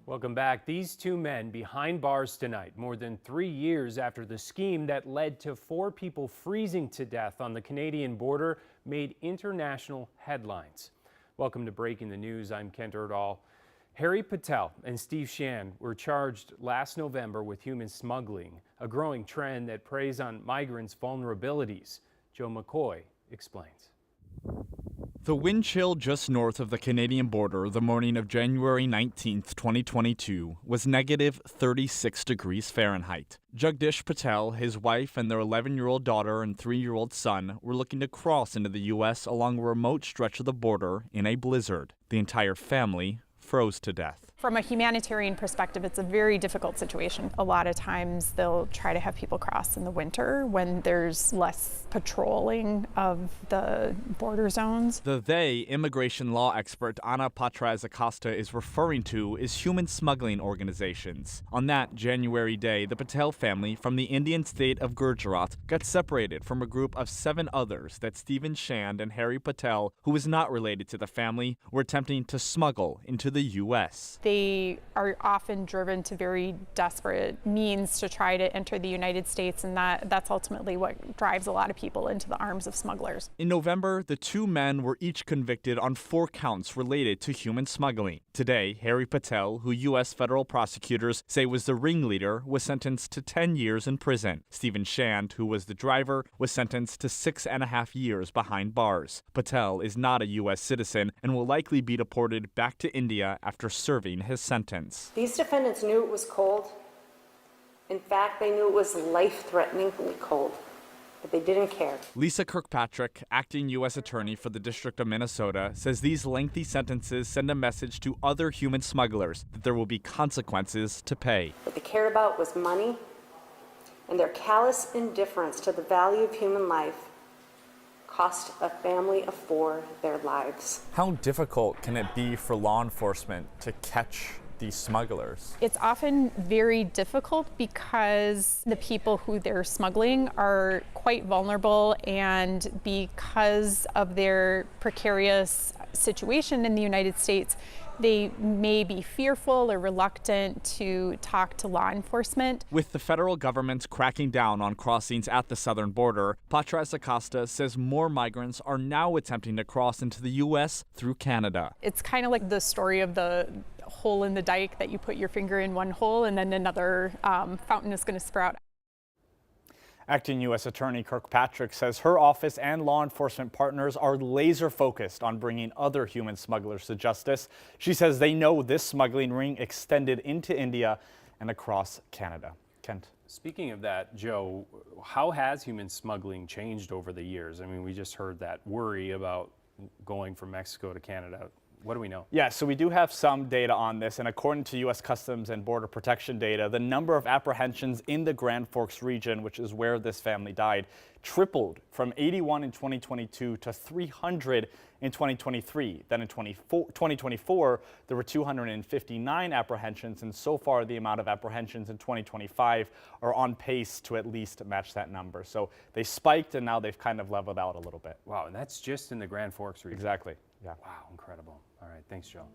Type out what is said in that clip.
Welcome back. These two men behind bars tonight, more than 3 years after the scheme that led to 4 people freezing to death on the Canadian border made international headlines. Welcome to Breaking the News. I'm Kent Erdahl. Harry Patel and Steve Shand were charged last November with human smuggling, a growing trend that preys on migrants' vulnerabilities. Joe McCoy explains. The wind chill just north of the Canadian border the morning of January 19, 2022, was negative 36 degrees Fahrenheit. Jagdish Patel, his wife, and their 11-year-old daughter and 3-year-old son were looking to cross into the U.S. along a remote stretch of the border in a blizzard. The entire family froze to death. From a humanitarian perspective, it's a very difficult situation. A lot of times they'll try to have people cross in the winter when there's less patrolling of the border zones. The they immigration law expert Ana Patraz Acosta is referring to is human smuggling organizations. On that January day, the Patel family from the Indian state of Gujarat got separated from a group of 7 others that Stephen Shand and Harry Patel, who is not related to the family, were attempting to smuggle into the U.S. They are often driven to very desperate means to try to enter the United States, and that's ultimately what drives a lot of people into the arms of smugglers. In November, the 2 men were each convicted on 4 counts related to human smuggling. Today, Harry Patel, who U.S. federal prosecutors say was the ringleader, was sentenced to 10 years in prison. Stephen Shand, who was the driver, was sentenced to 6.5 years behind bars. Patel is not a U.S. citizen and will likely be deported back to India after serving his sentence. These defendants knew it was cold. In fact, they knew it was life-threateningly cold, but they didn't care. Lisa Kirkpatrick, acting U.S. attorney for the District of Minnesota, says these lengthy sentences send a message to other human smugglers that there will be consequences to pay. What they cared about was money, and their callous indifference to the value of human life cost a family of 4 their lives. How difficult can it be for law enforcement to catch these smugglers? It's often very difficult because the people who they're smuggling are quite vulnerable, and because of their precarious situation in the United States, they may be fearful or reluctant to talk to law enforcement. With the federal government cracking down on crossings at the southern border, Patraz Acosta says more migrants are now attempting to cross into the U.S. through Canada. It's kind of like the story of the hole in the dike that you put your finger in one hole and then another fountain is going to sprout. Acting U.S. Attorney Kirkpatrick says her office and law enforcement partners are laser focused on bringing other human smugglers to justice. She says they know this smuggling ring extended into India and across Canada. Kent. Speaking of that, Joe, how has human smuggling changed over the years? I mean, we just heard that worry about going from Mexico to Canada. What do we know? Yeah, so we do have some data on this, and according to U.S. Customs and Border Protection data, the number of apprehensions in the Grand Forks region, which is where this family died, tripled from 81 in 2022 to 300 in 2023. Then in 2024, there were 259 apprehensions, and so far the amount of apprehensions in 2025 are on pace to at least match that number. So they spiked, and now they've kind of leveled out a little bit. Wow, and that's just in the Grand Forks region. Exactly. Yeah. Wow, incredible. All right, thanks, Joe.